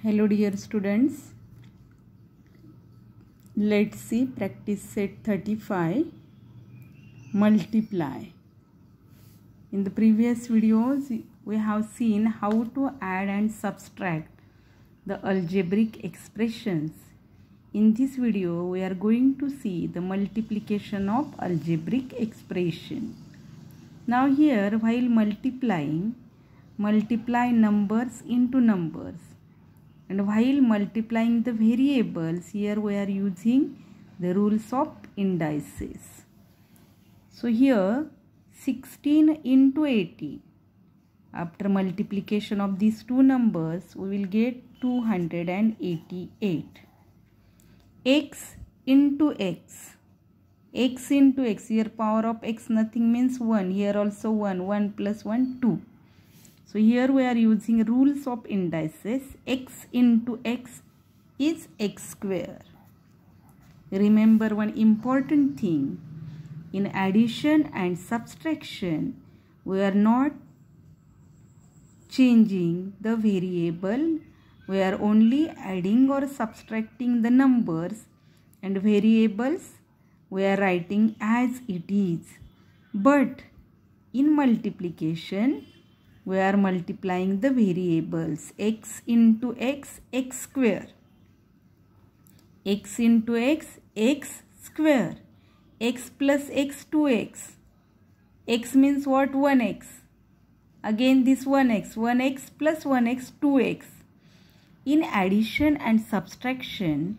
Hello dear students, let's see practice set 35, multiply. In the previous videos we have seen how to add and subtract the algebraic expressions. In this video we are going to see the multiplication of algebraic expression. Now here, while multiplying, multiply numbers into numbers. And while multiplying the variables, here we are using the rules of indices. So here 16 into 18. After multiplication of these two numbers, we will get 288. X into x. X into x. Here power of x nothing means 1. Here also 1. 1 plus 1, 2. So here we are using rules of indices. X into x is x square. Remember one important thing. In addition and subtraction, we are not changing the variable. We are only adding or subtracting the numbers, and variables we are writing as it is. But in multiplication, we are multiplying the variables. X into x, x square. X into x, x square. X plus x, 2x. X means what? 1x. Again this 1x. 1x plus 1x, 2x. In addition and subtraction,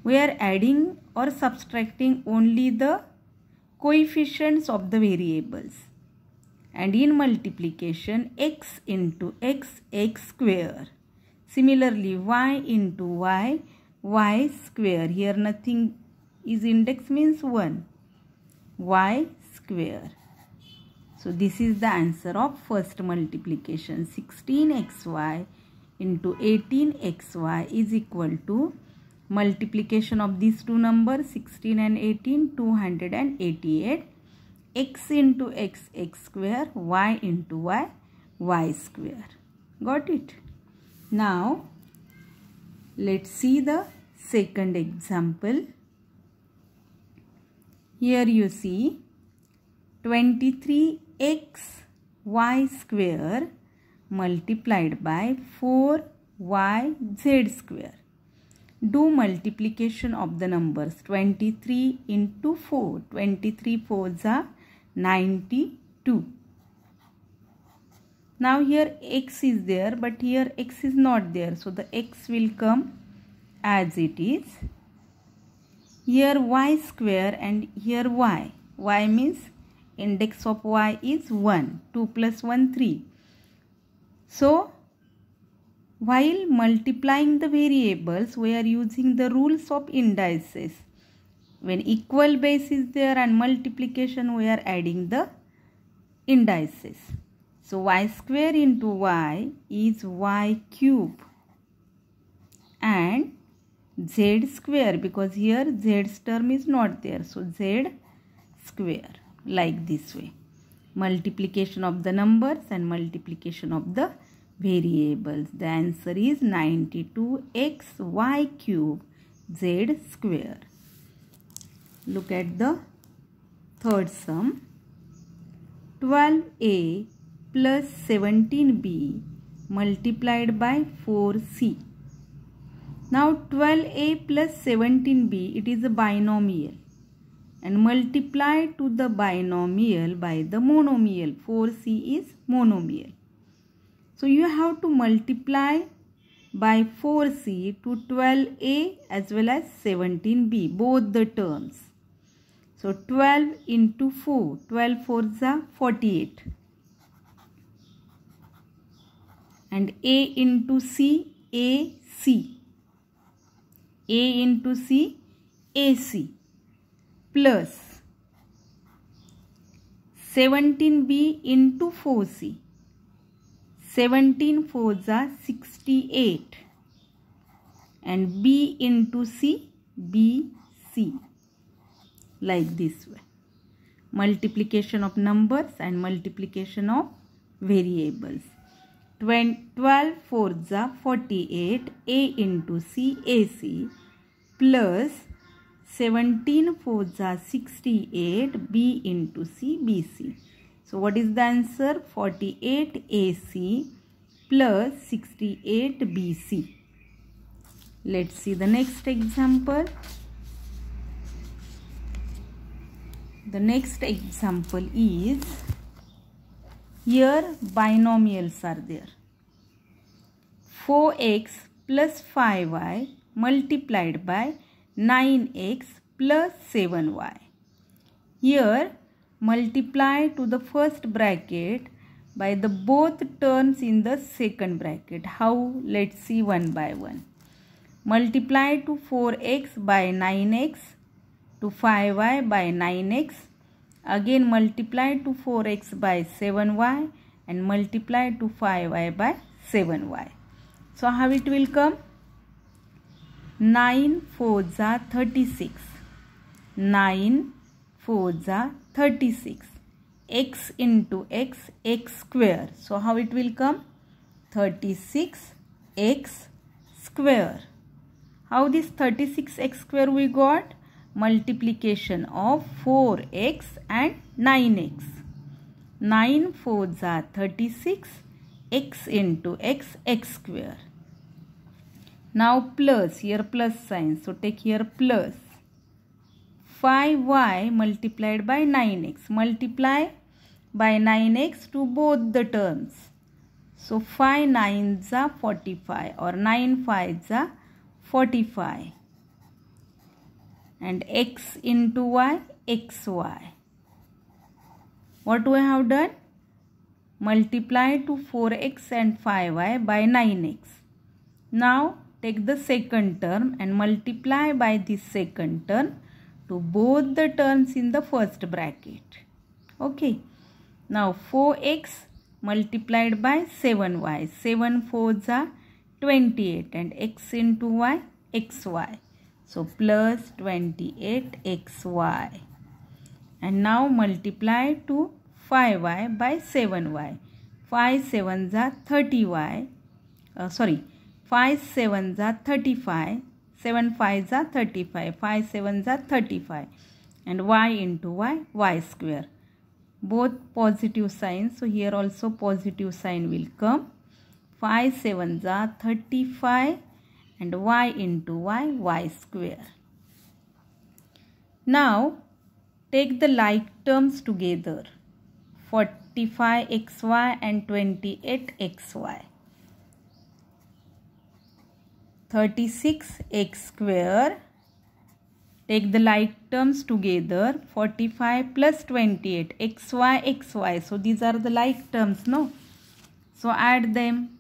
we are adding or subtracting only the coefficients of the variables. And in multiplication, x into x, x square. Similarly, y into y, y square. Here nothing is index means 1. Y square. So this is the answer of first multiplication. 16xy into 18xy is equal to multiplication of these two numbers, 16 and 18, 288. X into x, x square, y into y, y square. Got it? Now, let's see the second example. Here you see 23xy square multiplied by 4yz square. Do multiplication of the numbers. 23 into 4. 23 4s are 92. Now here x is there, but here x is not there. So the x will come as it is. Here y square and here y. Y means index of y is 1. 2 plus 1, 3. So while multiplying the variables, we are using the rules of indices. When equal base is there and multiplication, we are adding the indices. So y square into y is y cube and z square, because here z's term is not there. So z square, like this way. Multiplication of the numbers and multiplication of the variables. The answer is 92xy cube z square. Look at the third sum. 12a plus 17b multiplied by 4c. Now 12a plus 17b, it is a binomial, and multiply to the binomial by the monomial. 4c is monomial. So you have to multiply by 4c to 12a as well as 17b, both the terms. So 12 into 4, 12 4s are 48. And a into c, ac. A into c, ac. Plus 17b into 4c. 17 4s are 68. And b into c, bc. Like this way. Multiplication of numbers and multiplication of variables. 12 4s are 48 A into C AC plus 17 4s are 68 B into C BC. So what is the answer? 48 AC plus 68 BC. Let's see the next example. The next example is, here binomials are there. 4x plus 5y multiplied by 9x plus 7y. Here multiply to the first bracket by the both terms in the second bracket. How? Let's see one by one. Multiply to 4x by 9x, to 5y by 9x. Again multiply to 4x by 7y and multiply to 5y by 7y. So how it will come? 9 4s are 36. 9 4s are 36. X into x, x square. So how it will come? 36x square. How this 36x square we got? Multiplication of 4x and 9x. 9 4s are 36. X into x, x square. Now plus, here plus sign. So take here plus. 5y multiplied by 9x. Multiply by 9x to both the terms. So 5 9s are 45 or 9 5s are 45. And x into y, xy. What we have done? Multiply to 4x and 5y by 9x. Now take the second term and multiply by this second term to both the terms in the first bracket. Okay. Now 4x multiplied by 7y. 7 4s are 28 and x into y, xy. So plus 28xy. And now multiply to 5y by 7y. 5 7s are 30y. 5 7s are 35. 7 5s are 35. 5 7s are 35. And y into y, y square. Both positive signs. So here also positive sign will come. 5 7s are 35. And y into y, y square. Now take the like terms together. 45xy and 28xy. 36x square. Take the like terms together. 45 plus 28. xy, xy. So these are the like terms, no? So add them.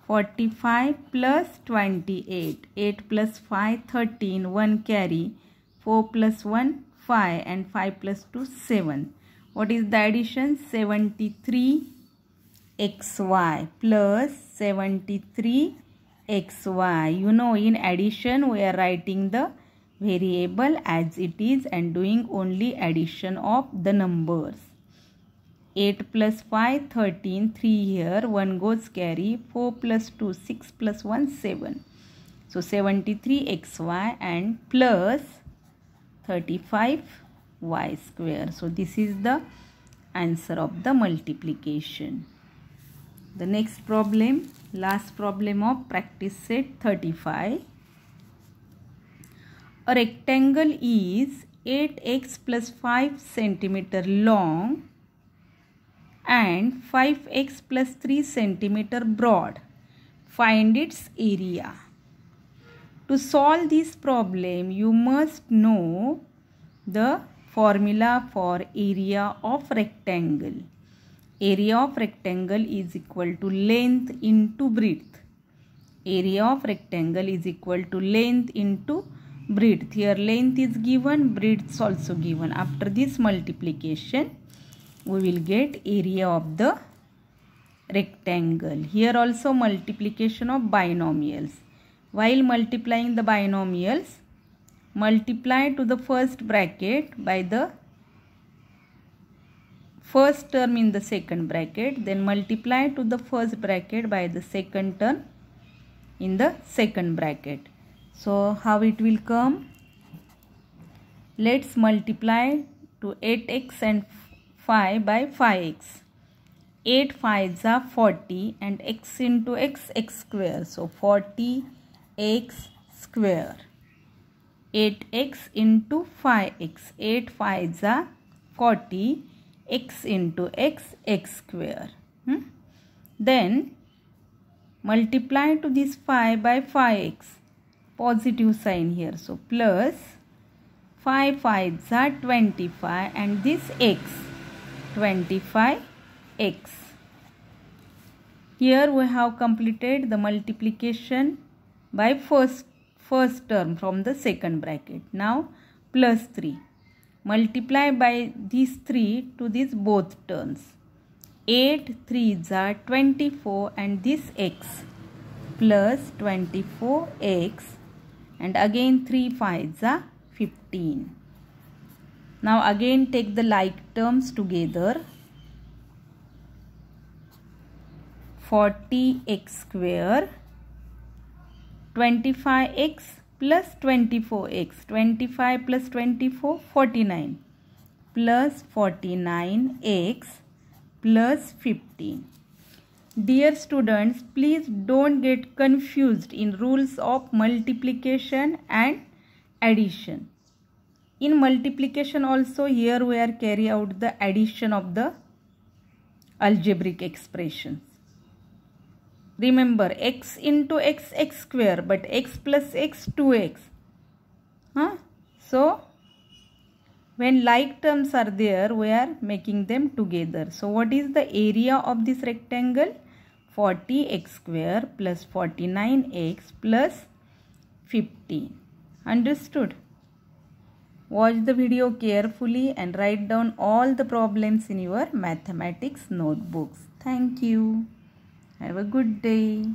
45 plus 28. 8 plus 5, 13. 1 carry. 4 plus 1, 5. And 5 plus 2, 7. What is the addition? 73xy plus 73xy. You know, in addition we are writing the variable as it is and doing only addition of the numbers. 8 plus 5, 13. 3 here. 1 goes carry. 4 plus 2, 6 plus 1, 7. So 73xy and plus 35y square. So this is the answer of the multiplication. The next problem, last problem of practice set 35. A rectangle is 8x plus 5 centimeter long and 5x plus 3 centimeter broad. Find its area. To solve this problem, you must know the formula for area of rectangle. Area of rectangle is equal to length into breadth. Area of rectangle is equal to length into breadth. Here length is given, breadth is also given. After this multiplication, we will get area of the rectangle. Here also multiplication of binomials. While multiplying the binomials, multiply to the first bracket by the first term in the second bracket, then multiply to the first bracket by the second term in the second bracket. So how it will come? Let's multiply to 8x and 5 by 5x. 8 5s are 40 and x into x, x square. So 40x square. 8x into 5x. 8 5s are 40. X into x, x square. Then multiply to this 5 by 5x. Positive sign here. So plus 5 5s are 25 and this x. 25x. Here we have completed the multiplication by first term from the second bracket. Now plus 3. Multiply by these 3 to these both terms. 8 3s are 24 and this x plus 24x and again 3 5s are 15. Now again take the like terms together. 40x square, 25x plus 24x, 25 plus 24, 49, plus 49x plus 15. Dear students, please don't get confused in rules of multiplication and addition. In multiplication also, here we are carry out the addition of the algebraic expressions. Remember, x into x, x square, but x plus x, 2x. So, when like terms are there, we are making them together. So, what is the area of this rectangle? 40x square plus 49x plus 15. Understood? Watch the video carefully and write down all the problems in your mathematics notebooks. Thank you. Have a good day.